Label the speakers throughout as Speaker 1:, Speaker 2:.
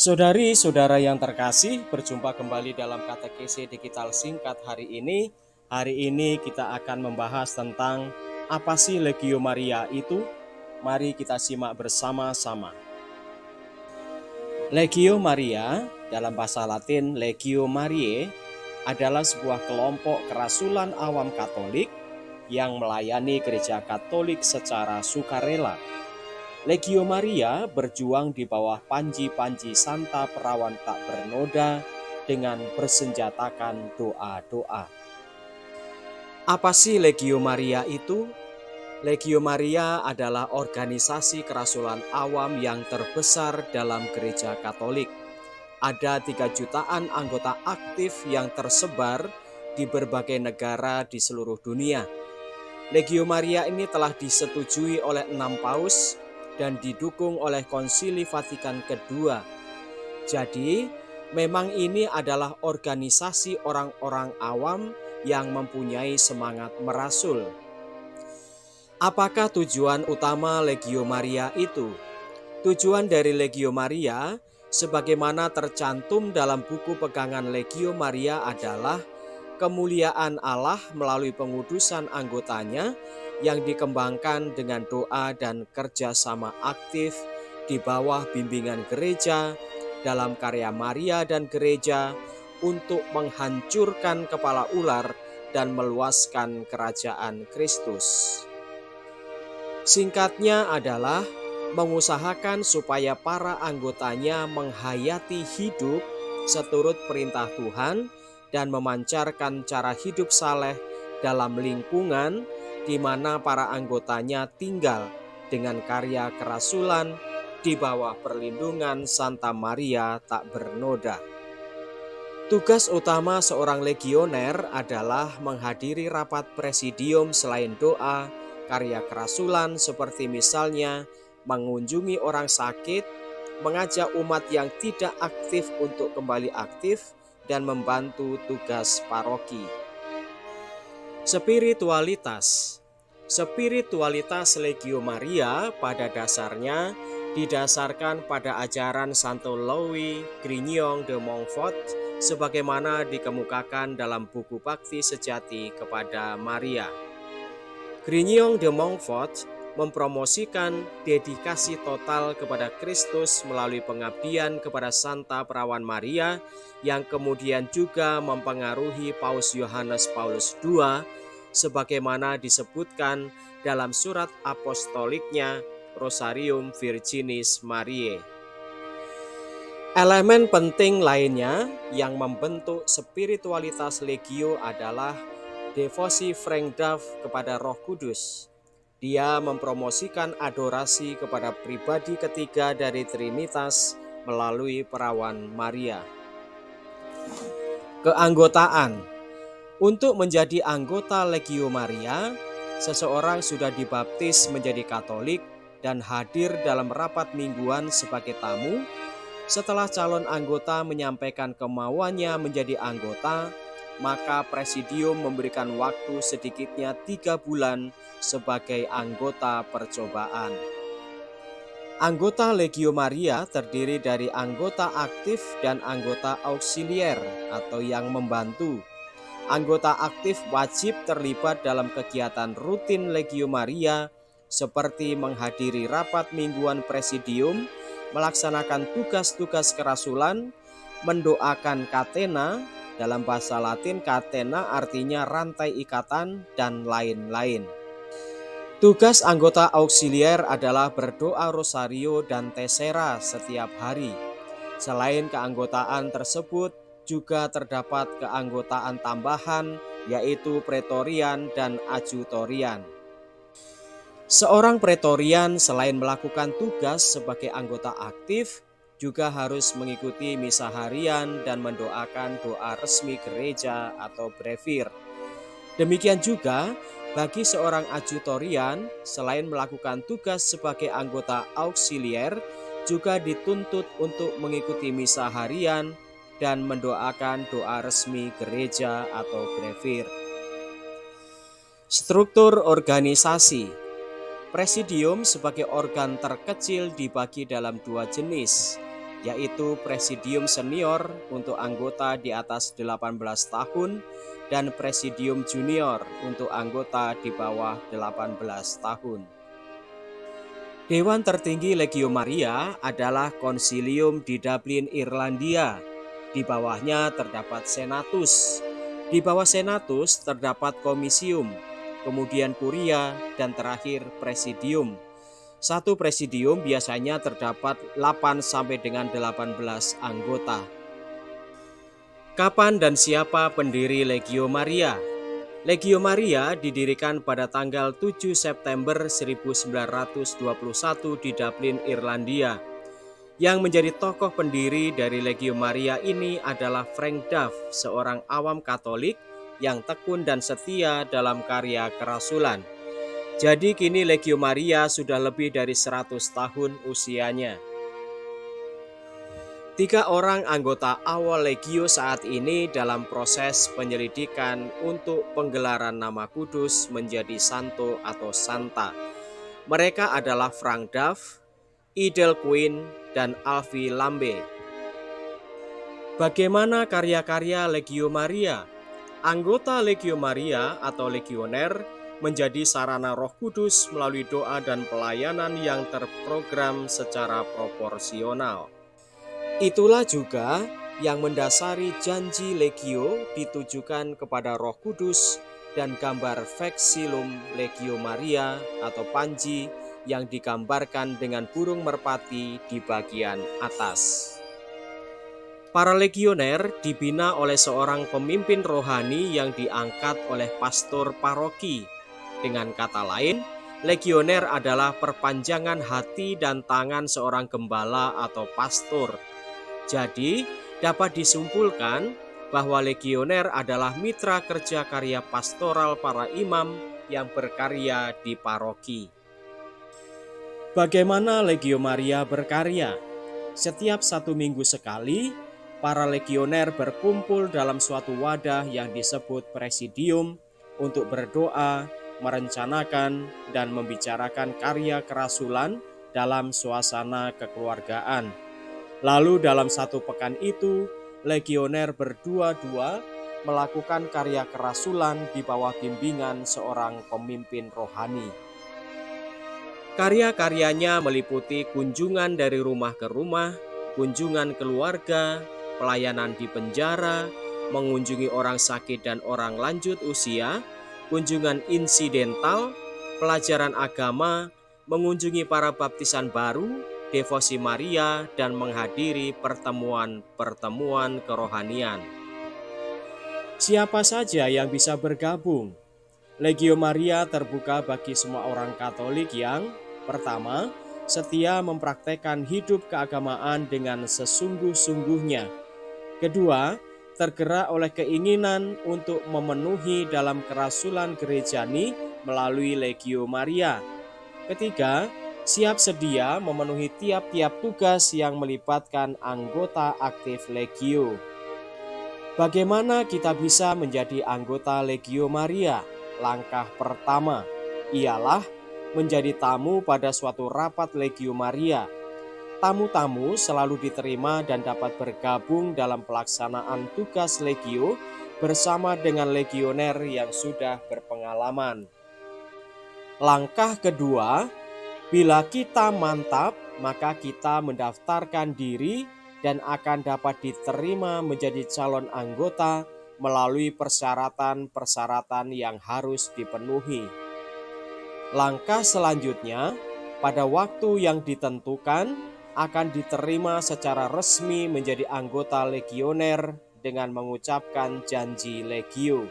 Speaker 1: Saudari-saudara yang terkasih, berjumpa kembali dalam katekesi digital singkat hari ini. Hari ini kita akan membahas tentang apa sih Legio Maria itu? Mari kita simak bersama-sama. Legio Maria dalam bahasa Latin Legio Mariae adalah sebuah kelompok kerasulan awam Katolik yang melayani gereja Katolik secara sukarela. Legio Maria berjuang di bawah panji-panji Santa Perawan tak bernoda dengan bersenjatakan doa-doa. Apa sih Legio Maria itu? Legio Maria adalah organisasi kerasulan awam yang terbesar dalam gereja Katolik. Ada 3 jutaan anggota aktif yang tersebar di berbagai negara di seluruh dunia. Legio Maria ini telah disetujui oleh 6 paus dan didukung oleh Konsili Vatikan kedua. Jadi, memang ini adalah organisasi orang-orang awam yang mempunyai semangat merasul. Apakah tujuan utama Legio Maria itu? Tujuan dari Legio Maria, sebagaimana tercantum dalam buku pegangan Legio Maria adalah kemuliaan Allah melalui pengudusan anggotanya yang dikembangkan dengan doa dan kerjasama aktif di bawah bimbingan gereja dalam karya Maria dan gereja untuk menghancurkan kepala ular dan meluaskan kerajaan Kristus. Singkatnya adalah mengusahakan supaya para anggotanya menghayati hidup seturut perintah Tuhan dan memancarkan cara hidup saleh dalam lingkungan di mana para anggotanya tinggal dengan karya kerasulan di bawah perlindungan Santa Maria tak bernoda. Tugas utama seorang legioner adalah menghadiri rapat presidium selain doa, karya kerasulan seperti misalnya mengunjungi orang sakit, mengajak umat yang tidak aktif untuk kembali aktif, dan membantu tugas paroki. Spiritualitas Legio Maria pada dasarnya didasarkan pada ajaran Santo Louis Grignion de Montfort sebagaimana dikemukakan dalam buku Bakti Sejati kepada Maria. Grignion de Montfort mempromosikan dedikasi total kepada Kristus melalui pengabdian kepada Santa Perawan Maria yang kemudian juga mempengaruhi Paus Yohanes Paulus II sebagaimana disebutkan dalam surat apostoliknya Rosarium Virginis Mariae. Elemen penting lainnya yang membentuk spiritualitas Legio adalah devosi Frengsdorf kepada Roh Kudus. Dia mempromosikan adorasi kepada pribadi ketiga dari Trinitas melalui Perawan Maria. Keanggotaan. Untuk menjadi anggota Legio Maria, seseorang sudah dibaptis menjadi Katolik dan hadir dalam rapat mingguan sebagai tamu. Setelah calon anggota menyampaikan kemauannya menjadi anggota, maka presidium memberikan waktu sedikitnya 3 bulan sebagai anggota percobaan. Anggota Legio Maria terdiri dari anggota aktif dan anggota auxilier atau yang membantu. Anggota aktif wajib terlibat dalam kegiatan rutin Legio Maria seperti menghadiri rapat mingguan presidium, melaksanakan tugas-tugas kerasulan, mendoakan katena. Dalam bahasa Latin, katena artinya rantai ikatan dan lain-lain. Tugas anggota auxilier adalah berdoa rosario dan tesera setiap hari. Selain keanggotaan tersebut, juga terdapat keanggotaan tambahan, yaitu pretorian dan adjutorian. Seorang pretorian selain melakukan tugas sebagai anggota aktif, juga harus mengikuti misa harian dan mendoakan doa resmi gereja atau brevir. Demikian juga bagi seorang adjutorian, selain melakukan tugas sebagai anggota auxilier, juga dituntut untuk mengikuti misa harian dan mendoakan doa resmi gereja atau brevir. Struktur organisasi. Presidium sebagai organ terkecil dibagi dalam 2 jenis, yaitu Presidium Senior untuk anggota di atas 18 tahun dan Presidium Junior untuk anggota di bawah 18 tahun. Dewan tertinggi Legio Maria adalah konsilium di Dublin, Irlandia. Di bawahnya terdapat senatus. Di bawah senatus terdapat komisium, kemudian kuria, dan terakhir presidium. Satu presidium biasanya terdapat 8 sampai dengan 18 anggota. Kapan dan siapa pendiri Legio Maria? Legio Maria didirikan pada tanggal 7 September 1921 di Dublin, Irlandia. Yang menjadi tokoh pendiri dari Legio Maria ini adalah Frank Duff, seorang awam Katolik yang tekun dan setia dalam karya kerasulan. Jadi kini Legio Maria sudah lebih dari 100 tahun usianya. 3 orang anggota awal Legio saat ini dalam proses penyelidikan untuk penggelaran nama kudus menjadi santo atau santa. Mereka adalah Frank Duff, Idel Quinn, dan Alfie Lambe. Bagaimana karya-karya Legio Maria? Anggota Legio Maria atau legioner menjadi sarana Roh Kudus melalui doa dan pelayanan yang terprogram secara proporsional. Itulah juga yang mendasari janji Legio ditujukan kepada Roh Kudus dan gambar vexillum Legio Maria atau panji yang digambarkan dengan burung merpati di bagian atas. Para legioner dibina oleh seorang pemimpin rohani yang diangkat oleh pastor paroki. Dengan kata lain, legioner adalah perpanjangan hati dan tangan seorang gembala atau pastor. Jadi, dapat disimpulkan bahwa legioner adalah mitra kerja karya pastoral para imam yang berkarya di paroki. Bagaimana Legio Maria berkarya? Setiap 1 minggu sekali, para legioner berkumpul dalam suatu wadah yang disebut presidium untuk berdoa, merencanakan, dan membicarakan karya kerasulan dalam suasana kekeluargaan. Lalu dalam 1 pekan itu, legioner berdua-dua melakukan karya kerasulan di bawah bimbingan seorang pemimpin rohani. Karya-karyanya meliputi kunjungan dari rumah ke rumah, kunjungan keluarga, pelayanan di penjara, mengunjungi orang sakit dan orang lanjut usia, kunjungan insidental, pelajaran agama, mengunjungi para baptisan baru, devosi Maria, dan menghadiri pertemuan-pertemuan kerohanian. Siapa saja yang bisa bergabung? Legio Maria terbuka bagi semua orang Katolik yang, pertama, setia mempraktekkan hidup keagamaan dengan sesungguh-sungguhnya. Kedua, tergerak oleh keinginan untuk memenuhi dalam kerasulan gerejani melalui Legio Maria. Ketiga, siap sedia memenuhi tiap-tiap tugas yang melibatkan anggota aktif Legio. Bagaimana kita bisa menjadi anggota Legio Maria? Langkah pertama ialah menjadi tamu pada suatu rapat Legio Maria. Tamu-tamu selalu diterima dan dapat bergabung dalam pelaksanaan tugas Legio bersama dengan legioner yang sudah berpengalaman. Langkah kedua, bila kita mantap, maka kita mendaftarkan diri dan akan dapat diterima menjadi calon anggota melalui persyaratan-persyaratan yang harus dipenuhi. Langkah selanjutnya, pada waktu yang ditentukan, akan diterima secara resmi menjadi anggota legioner dengan mengucapkan janji Legio.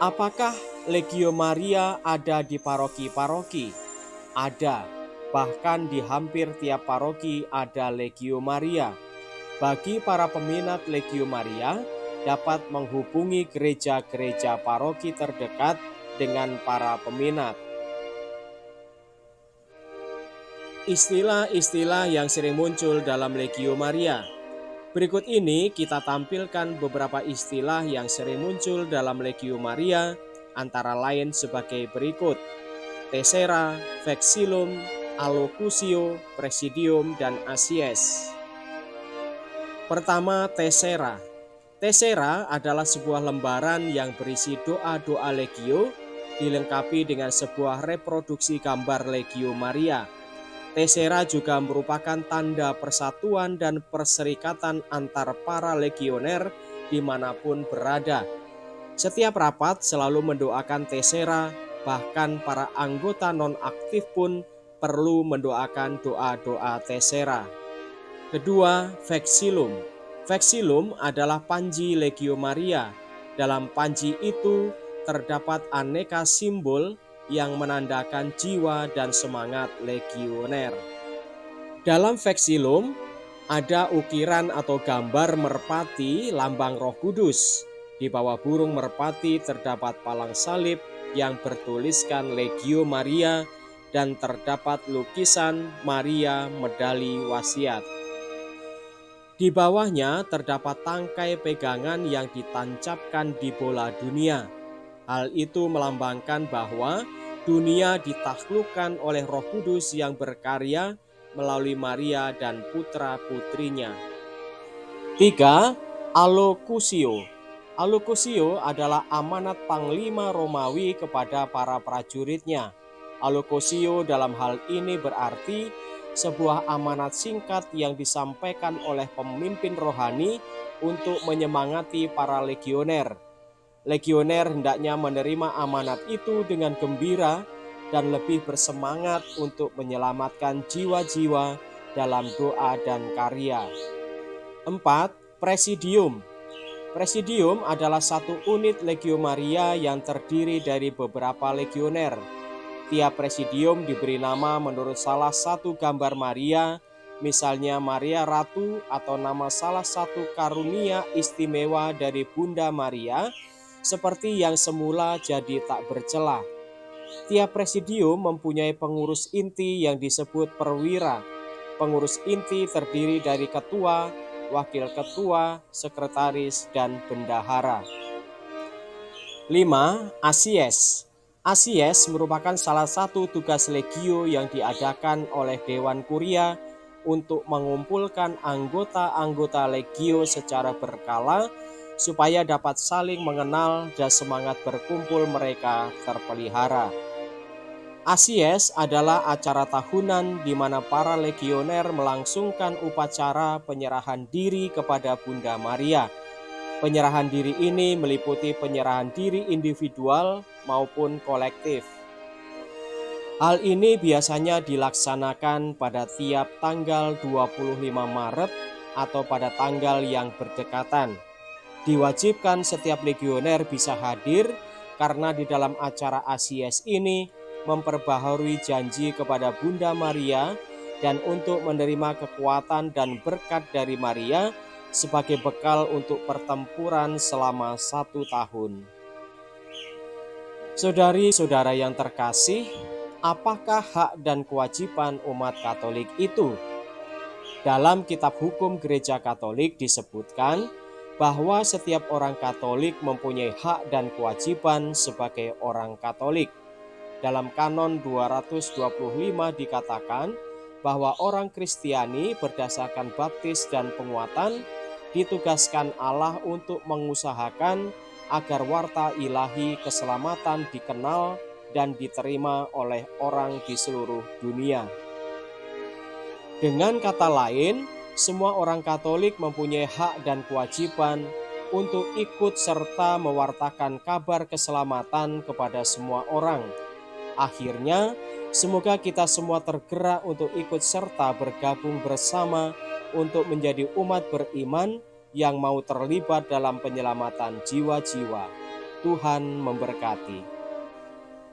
Speaker 1: Apakah Legio Maria ada di paroki-paroki? Ada, bahkan di hampir tiap paroki ada Legio Maria. Bagi para peminat Legio Maria, dapat menghubungi gereja-gereja paroki terdekat dengan para peminat. Istilah-istilah yang sering muncul dalam Legio Maria. Berikut ini kita tampilkan beberapa istilah yang sering muncul dalam Legio Maria, antara lain sebagai berikut: Tessera, Vexillum, Allocutio, Presidium, dan Asies. Pertama, Tessera. Tessera adalah sebuah lembaran yang berisi doa-doa Legio, dilengkapi dengan sebuah reproduksi gambar Legio Maria. Tessera juga merupakan tanda persatuan dan perserikatan antar para legioner dimanapun berada. Setiap rapat selalu mendoakan Tessera, bahkan para anggota non-aktif pun perlu mendoakan doa-doa Tessera. Kedua, Vexillum. Vexillum adalah panji Legio Maria. Dalam panji itu terdapat aneka simbol yang menandakan jiwa dan semangat legioner. Dalam Vexillum ada ukiran atau gambar merpati lambang Roh Kudus. Di bawah burung merpati terdapat palang salib yang bertuliskan Legio Maria dan terdapat lukisan Maria medali wasiat. Di bawahnya terdapat tangkai pegangan yang ditancapkan di bola dunia. Hal itu melambangkan bahwa dunia ditaklukkan oleh Roh Kudus yang berkarya melalui Maria dan putra-putrinya. 3. Alocusio. Alocusio adalah amanat Panglima Romawi kepada para prajuritnya. Alocusio dalam hal ini berarti sebuah amanat singkat yang disampaikan oleh pemimpin rohani untuk menyemangati para legioner. Legioner hendaknya menerima amanat itu dengan gembira dan lebih bersemangat untuk menyelamatkan jiwa-jiwa dalam doa dan karya. 4. Presidium. Presidium adalah satu unit Legio Maria yang terdiri dari beberapa legioner. Tiap presidium diberi nama menurut salah satu gambar Maria, misalnya Maria Ratu atau nama salah satu karunia istimewa dari Bunda Maria, seperti yang semula jadi tak bercela. Tiap presidium mempunyai pengurus inti yang disebut perwira. Pengurus inti terdiri dari ketua, wakil ketua, sekretaris, dan bendahara. 5. Asies. Asies merupakan salah satu tugas legio yang diadakan oleh Dewan Kuria untuk mengumpulkan anggota-anggota legio secara berkala supaya dapat saling mengenal dan semangat berkumpul mereka terpelihara. Asies adalah acara tahunan di mana para legioner melangsungkan upacara penyerahan diri kepada Bunda Maria. Penyerahan diri ini meliputi penyerahan diri individual maupun kolektif. Hal ini biasanya dilaksanakan pada tiap tanggal 25 Maret atau pada tanggal yang berdekatan. Diwajibkan setiap legioner bisa hadir karena di dalam acara Asies ini memperbaharui janji kepada Bunda Maria dan untuk menerima kekuatan dan berkat dari Maria sebagai bekal untuk pertempuran selama 1 tahun. Saudari-saudara yang terkasih, apakah hak dan kewajiban umat Katolik itu? Dalam kitab hukum Gereja Katolik disebutkan bahwa setiap orang Katolik mempunyai hak dan kewajiban sebagai orang Katolik. Dalam kanon 225 dikatakan bahwa orang Kristiani berdasarkan baptis dan penguatan ditugaskan Allah untuk mengusahakan agar warta ilahi keselamatan dikenal dan diterima oleh orang di seluruh dunia. Dengan kata lain, semua orang Katolik mempunyai hak dan kewajiban untuk ikut serta mewartakan kabar keselamatan kepada semua orang. Akhirnya, semoga kita semua tergerak untuk ikut serta bergabung bersama untuk menjadi umat beriman yang mau terlibat dalam penyelamatan jiwa-jiwa. Tuhan memberkati.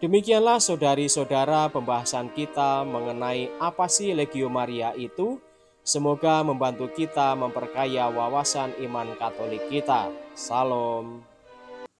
Speaker 1: Demikianlah saudari-saudara pembahasan kita mengenai apa sih Legio Maria itu. Semoga membantu kita memperkaya wawasan iman Katolik kita. Salam.